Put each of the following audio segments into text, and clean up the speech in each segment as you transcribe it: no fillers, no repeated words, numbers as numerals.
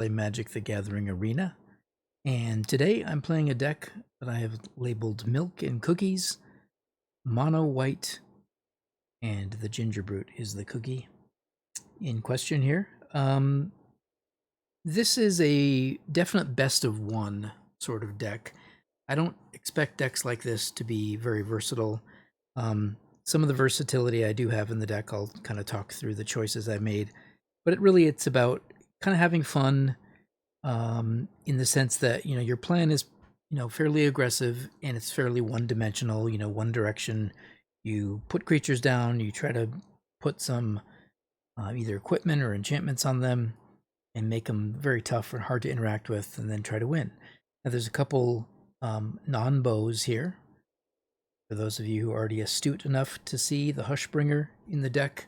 play Magic the Gathering Arena, and today I'm playing a deck that I have labeled Milk and Cookies, Mono White, and the Ginger Brute is the cookie in question here. This is a definite best of one sort of deck. I don't expect decks like this to be very versatile. Some of the versatility I do have in the deck, I'll kind of talk through the choices I made, but it's about kind of having fun, in the sense that your plan is fairly aggressive and it's fairly one-dimensional. One direction. You put creatures down, you try to put some either equipment or enchantments on them and make them very tough and hard to interact with, and then try to win. Now there's a couple non-bows here for those of you who are already astute enough to see the Hushbringer in the deck,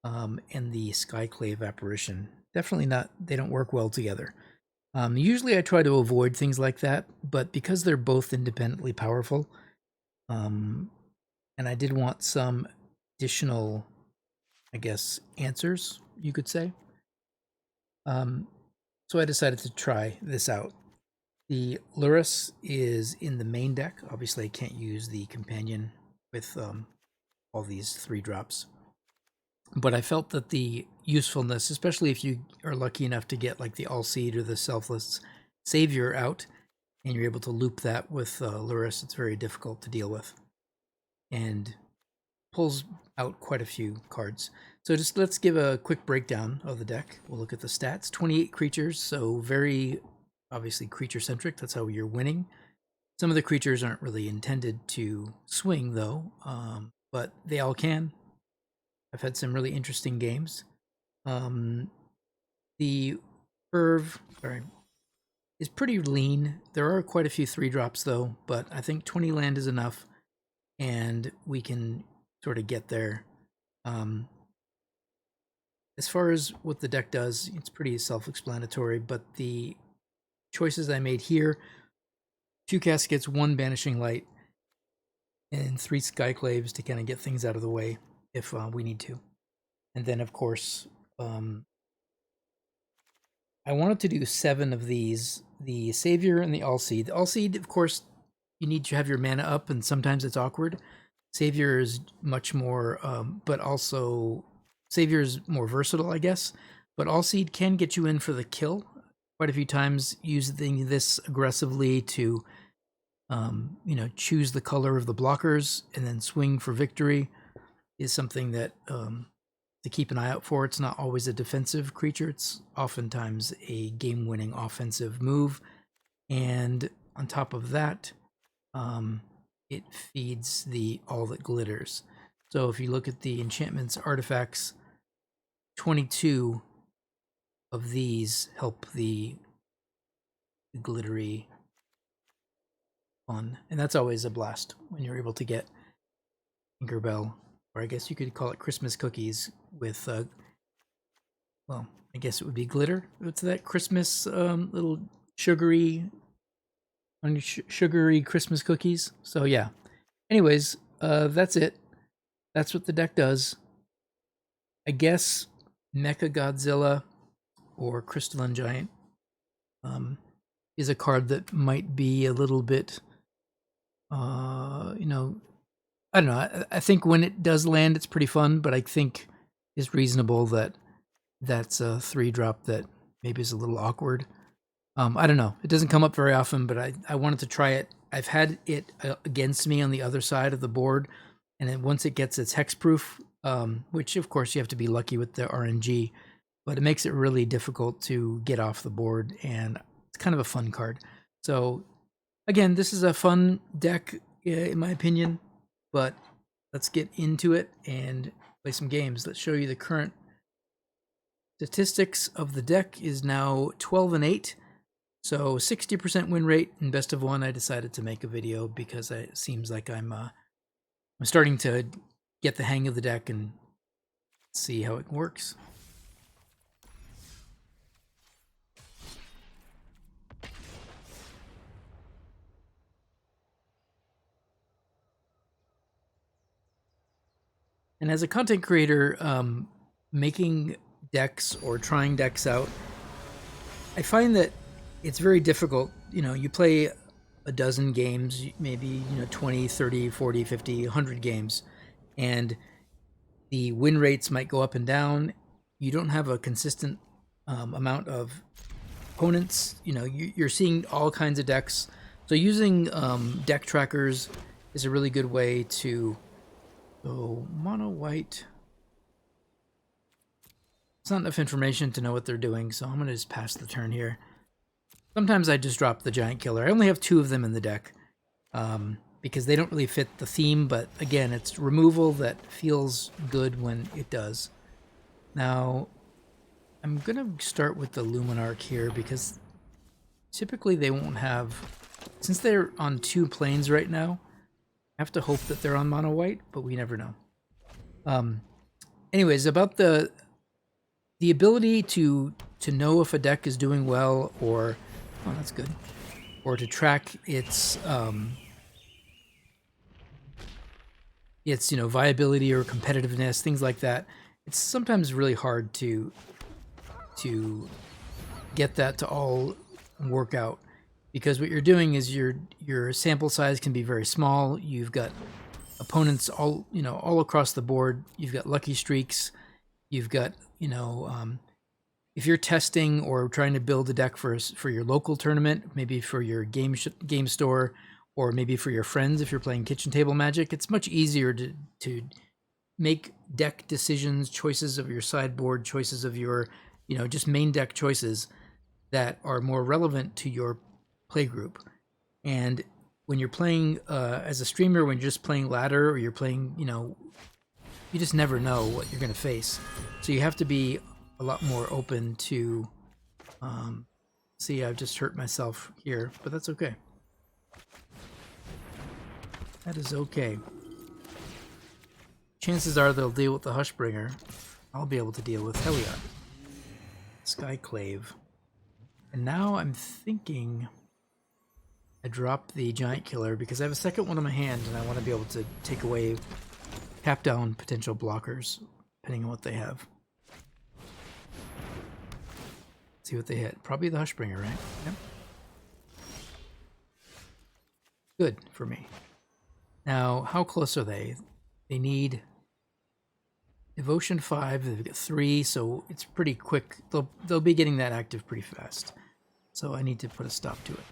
and the Skyclave Apparition. Definitely not, they don't work well together. Usually I try to avoid things like that, but because they're both independently powerful, and I did want some additional, I guess, answers, you could say. So I decided to try this out. The Lurrus is in the main deck. Obviously, I can't use the companion with all these 3-drops. But I felt that the usefulness, especially if you are lucky enough to get like the All-Seed or the Selfless Savior out, and you're able to loop that with Lurrus, it's very difficult to deal with. And pulls out quite a few cards. So just let's give a quick breakdown of the deck. We'll look at the stats. 28 creatures, so very obviously creature-centric. That's how you're winning. Some of the creatures aren't really intended to swing, though, but they all can. I've had some really interesting games. The curve is pretty lean. There are quite a few 3-drops, though, but I think 20 land is enough, and we can sort of get there. As far as what the deck does, it's pretty self-explanatory, but the choices I made here: 2 Caskets, 1 Banishing Light, and 3 Skyclaves to kind of get things out of the way if we need to. And then, of course, I wanted to do 7 of these: the Savior and the All-Seed. The All-Seed, of course, you need to have your mana up, and sometimes it's awkward. Savior is much more, but also Savior is more versatile, I guess. But All-Seed can get you in for the kill quite a few times, using this aggressively to, choose the color of the blockers and then swing for victory is something that to keep an eye out for. It's not always a defensive creature. It's oftentimes a game-winning offensive move. And on top of that, it feeds the All That Glitters. So if you look at the enchantments, artifacts, 22 of these help the glittery fun. And that's always a blast when you're able to get Tinkerbell, or I guess you could call it Christmas cookies with, well, I guess it would be glitter. What's that? Christmas little sugary Christmas cookies. So yeah. Anyways, that's it. That's what the deck does. I guess Mecha Godzilla or Crystalline Giant is a card that might be a little bit, I don't know. I think when it does land, it's pretty fun, but I think it's reasonable that that's a 3-drop that maybe is a little awkward. I don't know. It doesn't come up very often, but I wanted to try it. I've had it against me on the other side of the board, and then once it gets its hexproof, which of course you have to be lucky with the RNG, but it makes it really difficult to get off the board, and it's kind of a fun card. So again, this is a fun deck in my opinion, but let's get into it and play some games. Let's show you the current statistics of the deck. Is now 12-8. So 60% win rate in best of one. I decided to make a video because it seems like I'm starting to get the hang of the deck and see how it works. And as a content creator, making decks or trying decks out I find that it's very difficult. You know, you play a dozen games, maybe, 20, 30, 40, 50, 100 games, and the win rates might go up and down. You don't have a consistent amount of opponents. You know, you're seeing all kinds of decks. So using deck trackers is a really good way to. So mono white. It's not enough information to know what they're doing, so I'm going to just pass the turn here. Sometimes I just drop the giant killer. I only have 2 of them in the deck because they don't really fit the theme, but again, it's removal that feels good when it does. Now, I'm going to start with the Luminarch here because typically they won't have, since they're on 2 planes right now, I have to hope that they're on mono white, but we never know. Anyways, about the ability to know if a deck is doing well, or oh, that's good, or to track its viability or competitiveness, things like that. It's sometimes really hard to get that to all work out, because what you're doing is your sample size can be very small. You've got opponents all across the board. You've got lucky streaks. You've got if you're testing or trying to build a deck for your local tournament, maybe for your game store, or maybe for your friends if you're playing kitchen table Magic, it's much easier to make deck decisions, choices of your sideboard, choices of your just main deck choices that are more relevant to your play group. And when you're playing as a streamer, when you're just playing ladder, or you're playing, you just never know what you're going to face. So you have to be a lot more open to see, I've just hurt myself here, but that's okay. That is okay. Chances are they'll deal with the Hushbringer. I'll be able to deal with Heliod. Skyclave. And now I'm thinking I drop the Giant Killer because I have a second one in my hand and I want to be able to take away, tap down potential blockers, depending on what they have. See what they hit. Probably the Hushbringer, right? Yep. Good for me. Now, how close are they? They need Devotion 5. They've got 3, so it's pretty quick. They'll be getting that active pretty fast. So I need to put a stop to it.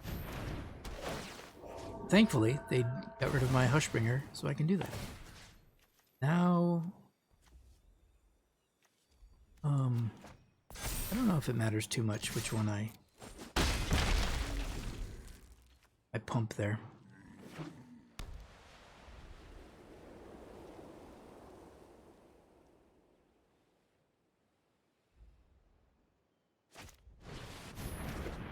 Thankfully, they got rid of my Hushbringer, so I can do that. Now, I don't know if it matters too much which one I pump there.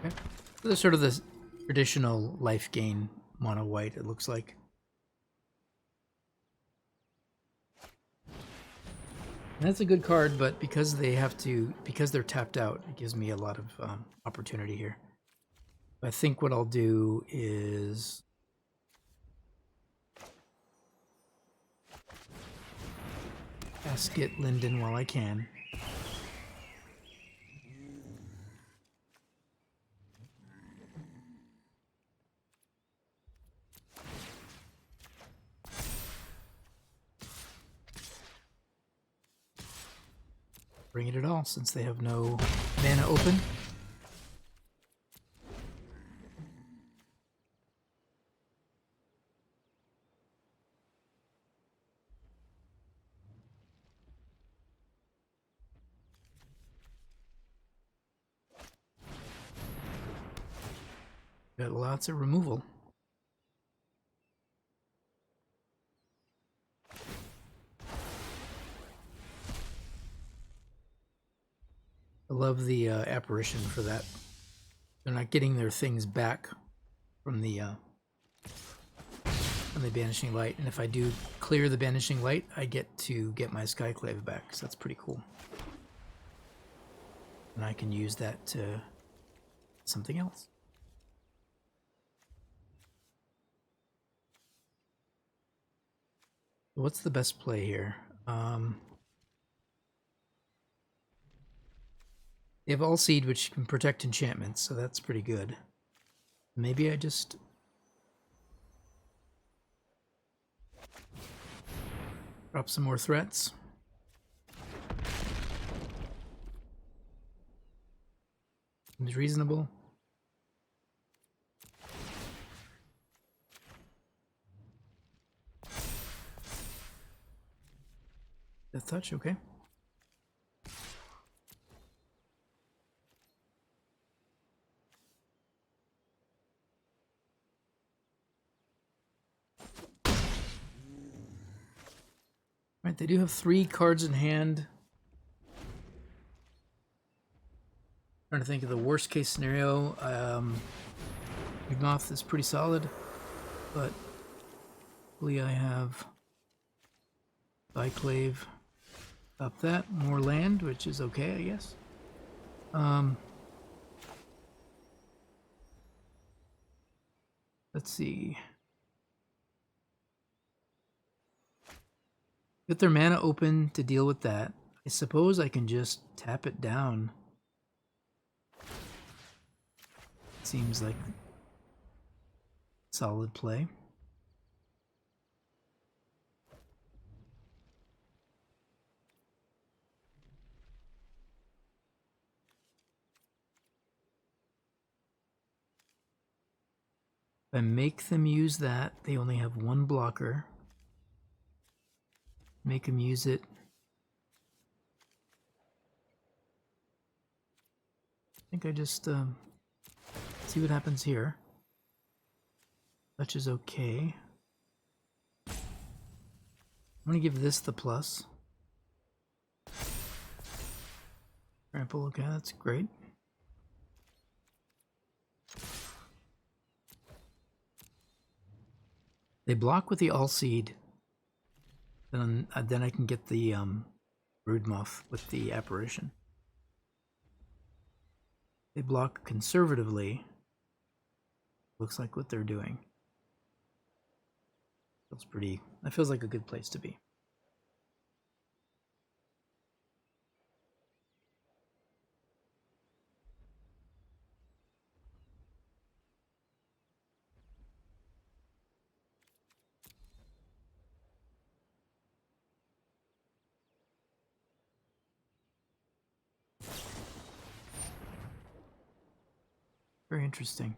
Okay. So there's sort of the traditional life gain mono white, it looks like. And that's a good card, but because they're tapped out, it gives me a lot of opportunity here. I think what I'll do is Casket Linden while I can. Bring it at all, since they have no mana open. Got lots of removal. I love the apparition for that. They're not getting their things back from the Banishing Light, and if I do clear the Banishing Light, I get to get my Skyclave back, so that's pretty cool. And I can use that to something else. What's the best play here? They have All Seed, which can protect enchantments, so that's pretty good. Maybe I just... drop some more threats. Seems reasonable. Death Touch, okay. Right, they do have 3 cards in hand. Trying to think of the worst case scenario. Moth is pretty solid, but hopefully I have Cyclave. Stop that. More land, which is okay, I guess. Let's see. Get their mana open to deal with that. I suppose I can just tap it down. Seems like solid play. If I make them use that, they only have 1 blocker. Make them use it. I think I just see what happens here. Touch is okay. I'm gonna give this the plus. Trample, okay, that's great. They block with the All Seed. Then I can get the Broodmoth with the Apparition. They block conservatively. Looks like what they're doing. Feels pretty. That feels like a good place to be. Very interesting.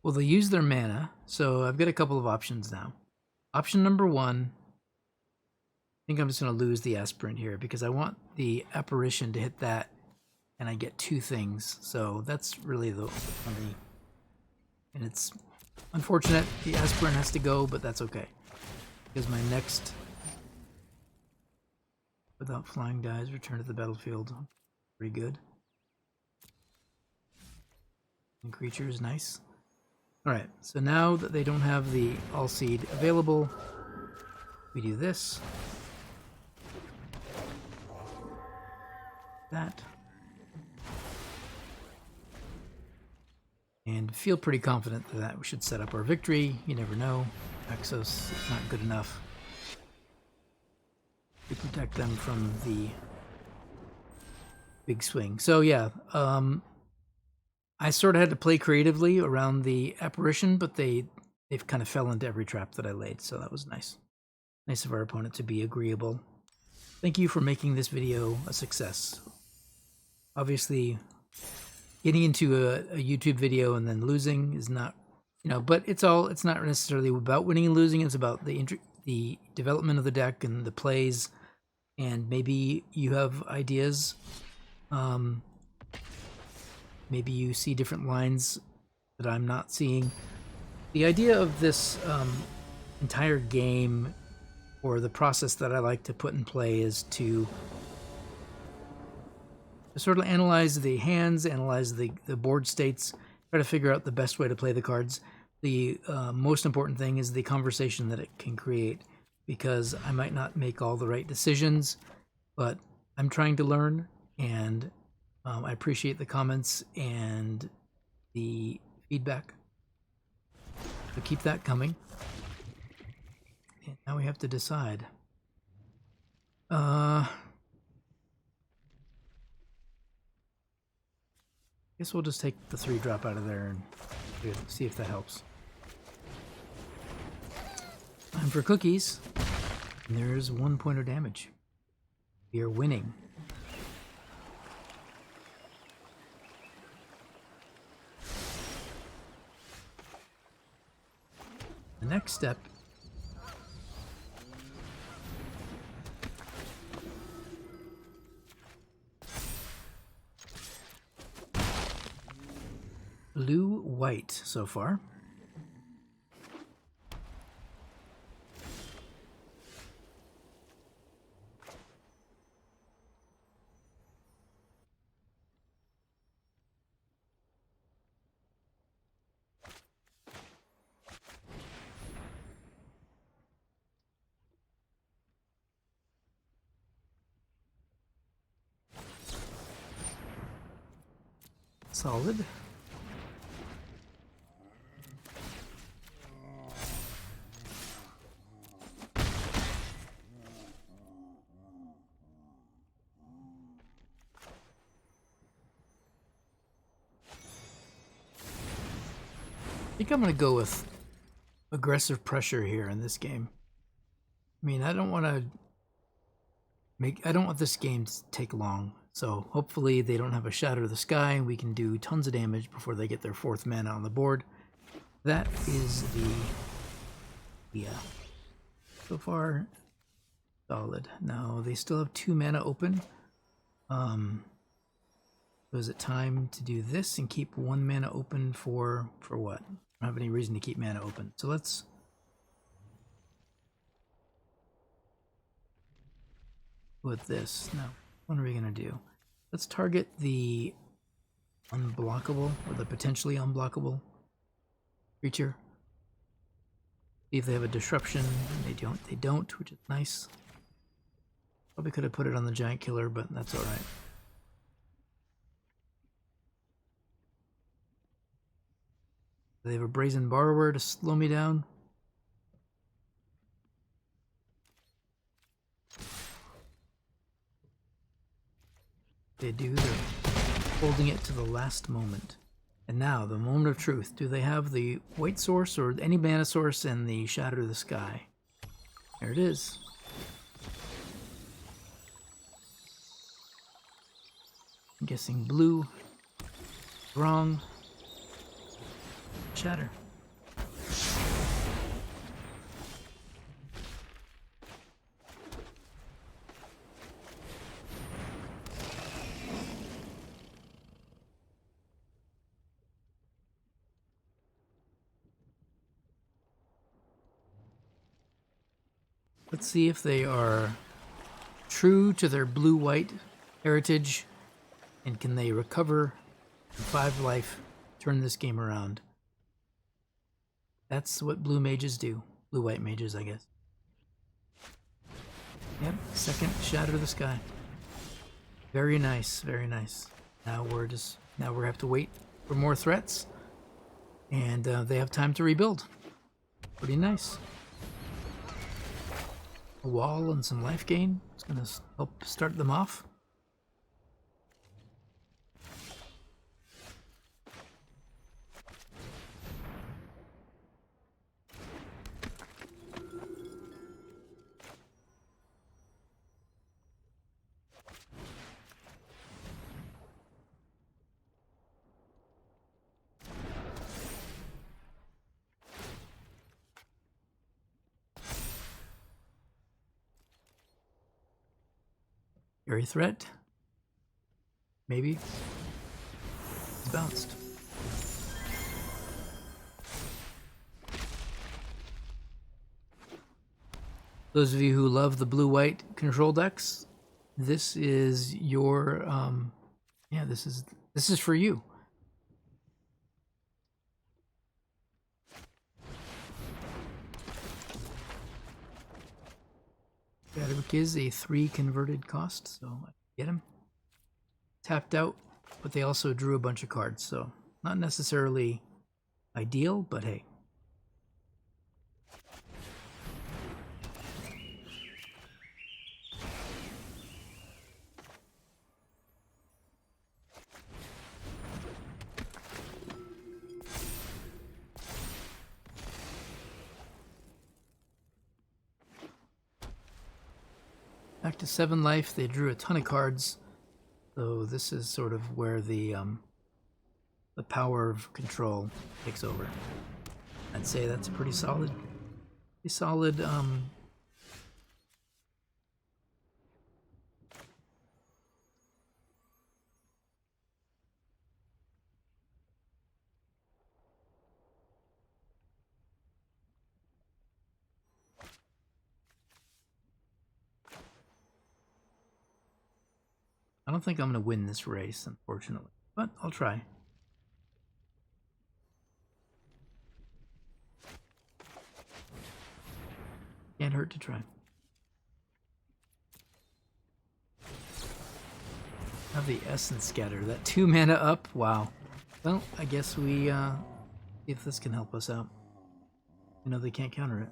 Well, they use their mana, so I've got a couple of options now. Option number 1, I think I'm just going to lose the Aspirant here because I want the Apparition to hit that and I get 2 things. So that's really the only... And it's unfortunate the Aspirant has to go, but that's okay. Because my next... Without Flying Dies, return to the battlefield. Pretty good. And creature is nice. Alright, so now that they don't have the All Seed available, we do this. That. And feel pretty confident that we should set up our victory. You never know. Exos is not good enough to protect them from the big swing. So yeah, I sort of had to play creatively around the Apparition, but they've kind of fell into every trap that I laid, so that was nice. Nice of our opponent to be agreeable. Thank you for making this video a success. Obviously, getting into a YouTube video and then losing is not, but it's not necessarily about winning and losing. It's about the development of the deck and the plays, and maybe you have ideas. Maybe you see different lines that I'm not seeing. The idea of this entire game, or the process that I like to put in play, is to sort of analyze the hands, analyze the board states, try to figure out the best way to play the cards. The most important thing is the conversation that it can create, because I might not make all the right decisions, but I'm trying to learn, and I appreciate the comments and the feedback. So keep that coming. And now we have to decide. Guess we'll just take the 3-drop out of there and see if that helps. Time for cookies. And there's 1 point of damage. We are winning. The next step blue-white so far. Solid. I think I'm going to go with aggressive pressure here in this game. I mean, I don't want this game to take long. So hopefully they don't have a Shatter of the Sky and we can do tons of damage before they get their 4th mana on the board. That is the so far solid. Now they still have 2 mana open. So is it time to do this and keep 1 mana open for what? I don't have any reason to keep mana open. So let's with this. Now, what are we gonna do? Let's target the unblockable or the potentially unblockable creature. See if they have a disruption. They don't, which is nice. Probably could have put it on the giant killer, but that's alright. They have a brazen borrower to slow me down. They do, they're holding it to the last moment. And now, the moment of truth. Do they have the white source or any mana source and the Shatter of the Sky? There it is. I'm guessing blue. Wrong. Shatter. Let's see if they are true to their blue-white heritage and can they recover 5 life, turn this game around. That's what blue mages do. Blue-white mages, I guess. Yep, 2nd Shatter of the Sky. Very nice, very nice. Now we have to wait for more threats, and they have time to rebuild. Pretty nice. A wall and some life gain. It's going to help start them off. Area threat? Maybe. It's bounced. Those of you who love the blue-white control decks, this is your yeah, this is for you. Gadwick is a 3 converted cost, so I get him. Tapped out, but they also drew a bunch of cards, so not necessarily ideal, but hey. Back to 7 life. They drew a ton of cards. So this is sort of where the power of control takes over. I'd say that's pretty solid. Pretty solid. I don't think I'm going to win this race, unfortunately, but I'll try. Can't hurt to try. Have the Essence Scatter. That 2 mana up. Wow. Well, I guess we see if this can help us out. I know they can't counter it.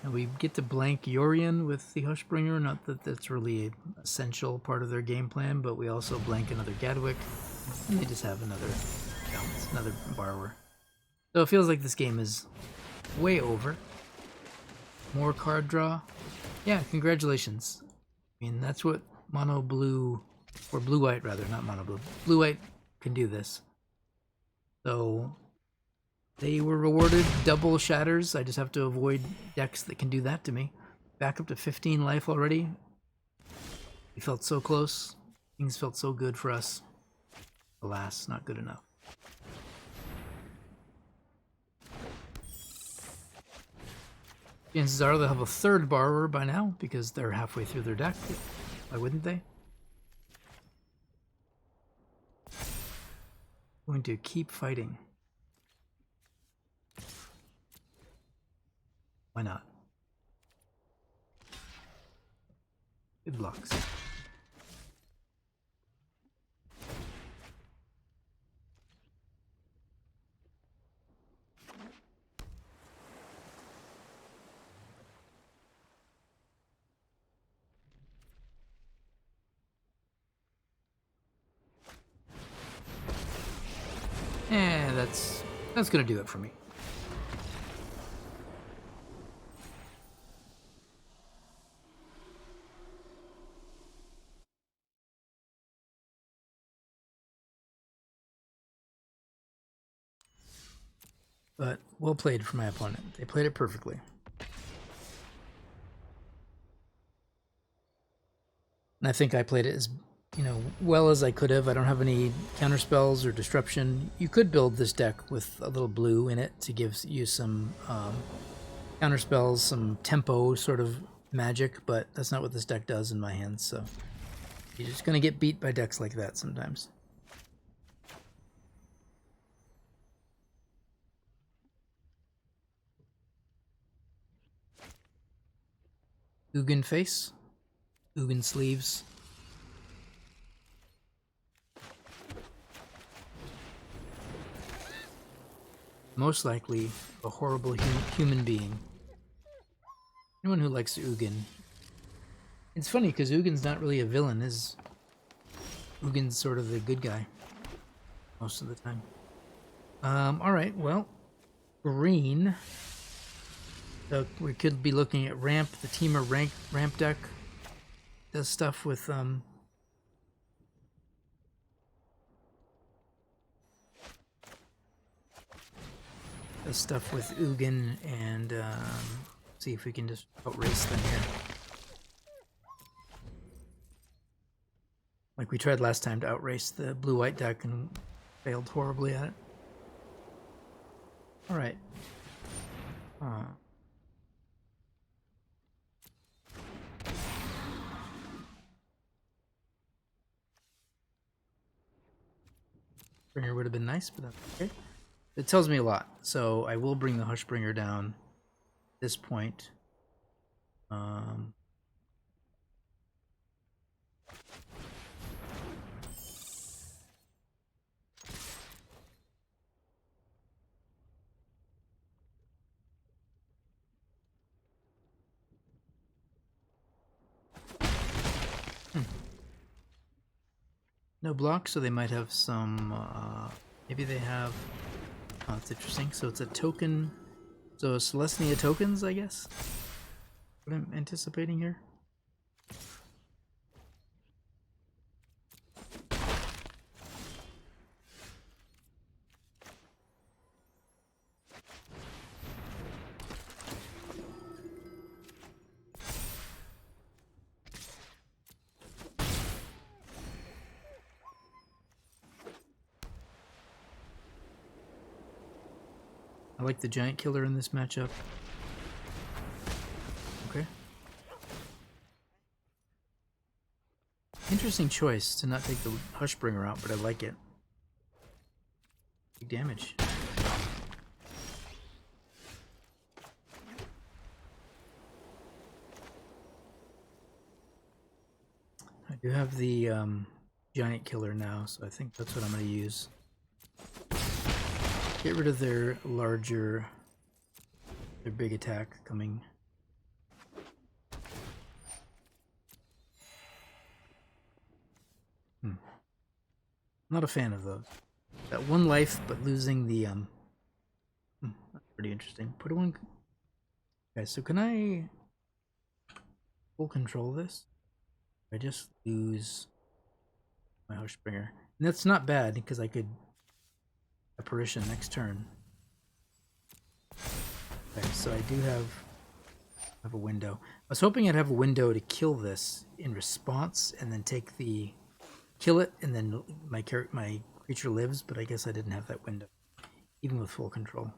And we get to blank Yorion with the Hushbringer. Not that that's really an essential part of their game plan, but we also blank another Gadwick, and they just have another bounce, another Borrower. So it feels like this game is way over. More card draw. Yeah, congratulations. I mean, that's what mono blue, or blue white rather, not mono blue. Blue white can do this. So they were rewarded double shatters. I just have to avoid decks that can do that to me. Back up to 15 life already. We felt so close. Things felt so good for us. Alas, not good enough. Chances are they'll have a third Borrower by now because they're halfway through their deck. Why wouldn't they? Going to keep fighting. Why not? Good blocks. And that's gonna do it for me. But well played for my opponent. They played it perfectly. And I think I played it as, well as I could have. I don't have any counter spells or disruption. You could build this deck with a little blue in it to give you some counter spells, some tempo sort of magic, but that's not what this deck does in my hands, so you're just going to get beat by decks like that sometimes. Ugin face, Ugin sleeves. Most likely a horrible human being. Anyone who likes Ugin. It's funny because Ugin's not really a villain. Ugin's sort of the good guy most of the time. Alright, well, green. So we could be looking at ramp. The Teamer ramp deck does stuff with Ugin, and see if we can just outrace them here. Like we tried last time to outrace the blue-white deck and failed horribly at it. Alright. Hushbringer would have been nice, but that's okay. It tells me a lot, so I will bring the Hushbringer down at this point. No block, so they might have some, maybe they have, oh, that's interesting. So it's a token, so Celestia tokens, I guess? What I'm anticipating here. I like the giant killer in this matchup. Okay. Interesting choice to not take the Hushbringer out, but I like it. Big damage. I do have the giant killer now, so I think that's what I'm going to use. Get rid of their larger, their big attack coming. Not a fan of those. Got one life, but losing the that's pretty interesting. Put one. Okay, so can I full control this? I just lose my Hushbringer, and that's not bad because I could apparition next turn. Okay, so I do have a window. I was hoping I'd have a window to kill this in response, and then take the kill it, and then my creature lives. But I guess I didn't have that window, even with full control.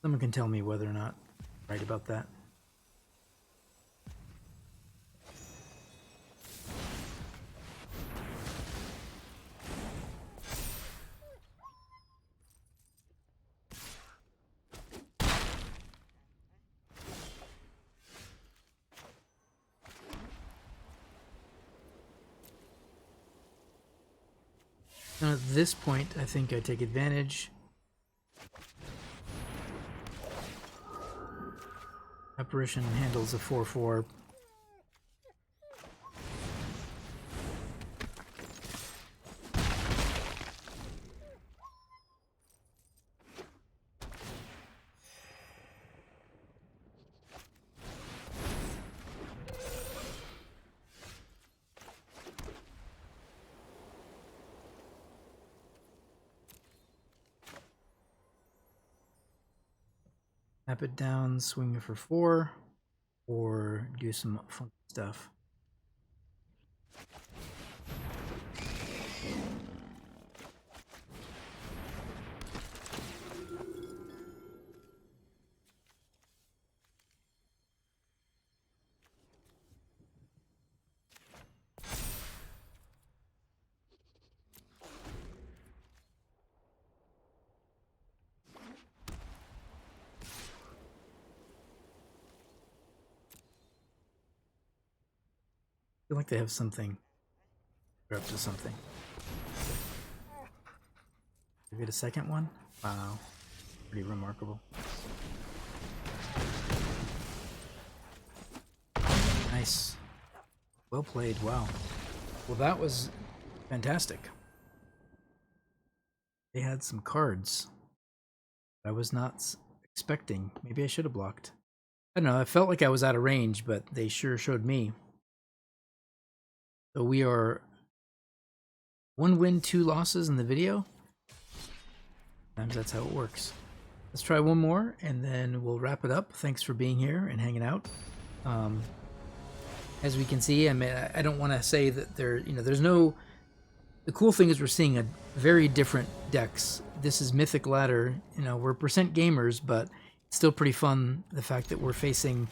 Someone can tell me whether or not I'm right about that. Now at this point, I think I take advantage. Apparition handles a 4/4. Tap it down, swing it for 4, or do some funky stuff. I feel like they have something. They're up to something. Give it a second one? Wow. Pretty remarkable. Nice. Well played. Wow. Well, that was fantastic. They had some cards I was not expecting. Maybe I should have blocked. I don't know. I felt like I was out of range, but they sure showed me. So we are 1 win, 2 losses in the video. Sometimes that's how it works. Let's try one more, and then we'll wrap it up. Thanks for being here and hanging out. As we can see, I mean, I don't want to say that there's no. The cool thing is we're seeing a very different decks. This is Mythic Ladder. We're percent gamers, but it's still pretty fun. The fact that we're facing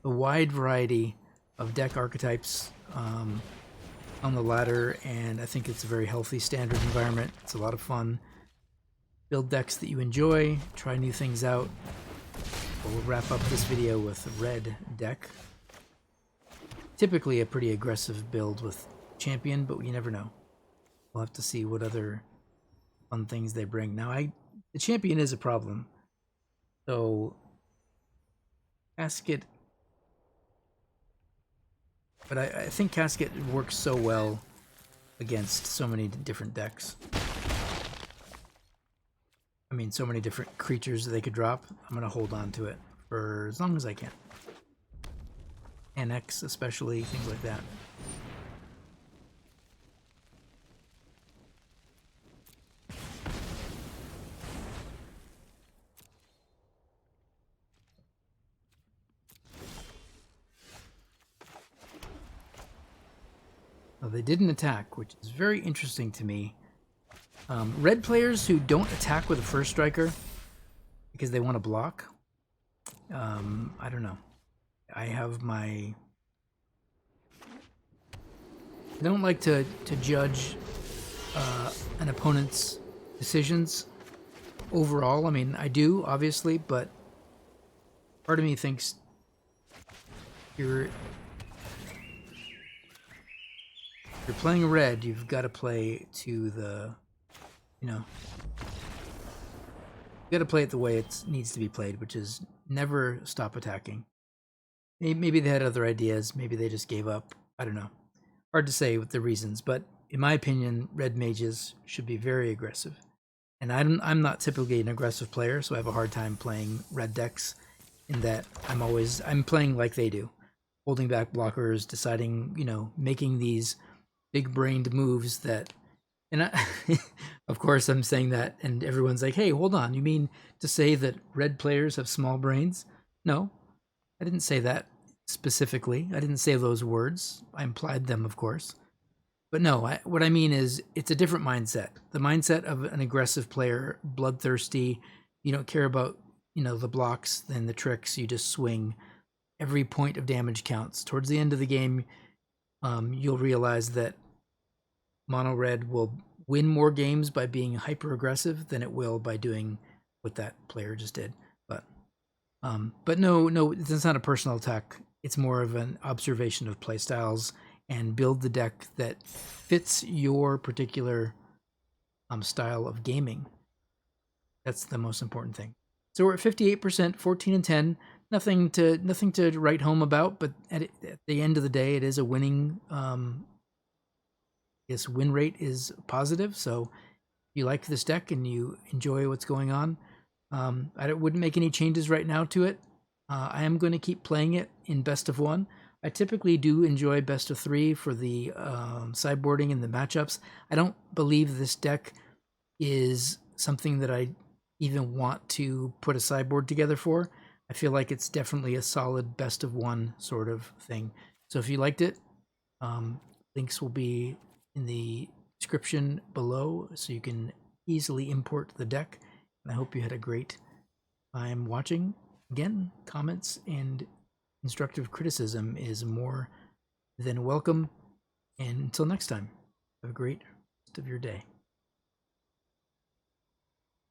a wide variety of deck archetypes. on the ladder, and I think it's a very healthy standard environment. It's a lot of fun. Build decks that you enjoy, try new things out. We'll wrap up this video with a red deck. Typically a pretty aggressive build with champion, but you never know. We'll have to see what other fun things they bring. Now, the champion is a problem. So, Casket... But I think Casket works so well against so many different decks. I mean, so many different creatures that they could drop. I'm going to hold on to it for as long as I can. Annex especially, things like that. Well, they didn't attack, which is very interesting to me. Red players who don't attack with a first striker because they want to block, I don't know. I have my... I don't like to judge an opponent's decisions overall. I mean, I do, obviously, but part of me thinks you're playing red, you've got to play to the, you know, you got to play it the way it needs to be played, which is never stop attacking. Maybe they had other ideas, maybe they just gave up. I don't know. Hard to say with the reasons, but in my opinion, red mages should be very aggressive. And I'm not typically an aggressive player, so I have a hard time playing red decks in that I'm playing like they do. Holding back blockers, deciding, you know, making these big-brained moves that, and I, of course I'm saying that, and everyone's like, hey, hold on, you mean to say that red players have small brains? No, I didn't say that specifically. I didn't say those words. I implied them, of course. But no, what I mean is it's a different mindset. The mindset of an aggressive player, bloodthirsty, you don't care about, you know, the blocks and the tricks, you just swing. Every point of damage counts. Towards the end of the game, you'll realize that mono red will win more games by being hyper aggressive than it will by doing what that player just did. But no, it's not a personal attack. It's more of an observation of playstyles and build the deck that fits your particular style of gaming. That's the most important thing. So we're at 58%, 14 and 10. Nothing to write home about, but at the end of the day, it is a winning. Its win rate is positive. So if you like this deck and you enjoy what's going on, I wouldn't make any changes right now to it. I am going to keep playing it in best of 1. I typically do enjoy best of 3 for the sideboarding and the matchups. I don't believe this deck is something that I even want to put a sideboard together for. I feel like it's definitely a solid best of 1 sort of thing. So if you liked it, links will be in the description below so you can easily import the deck. And I hope you had a great time watching. Again, comments and constructive criticism is more than welcome. And until next time, have a great rest of your day.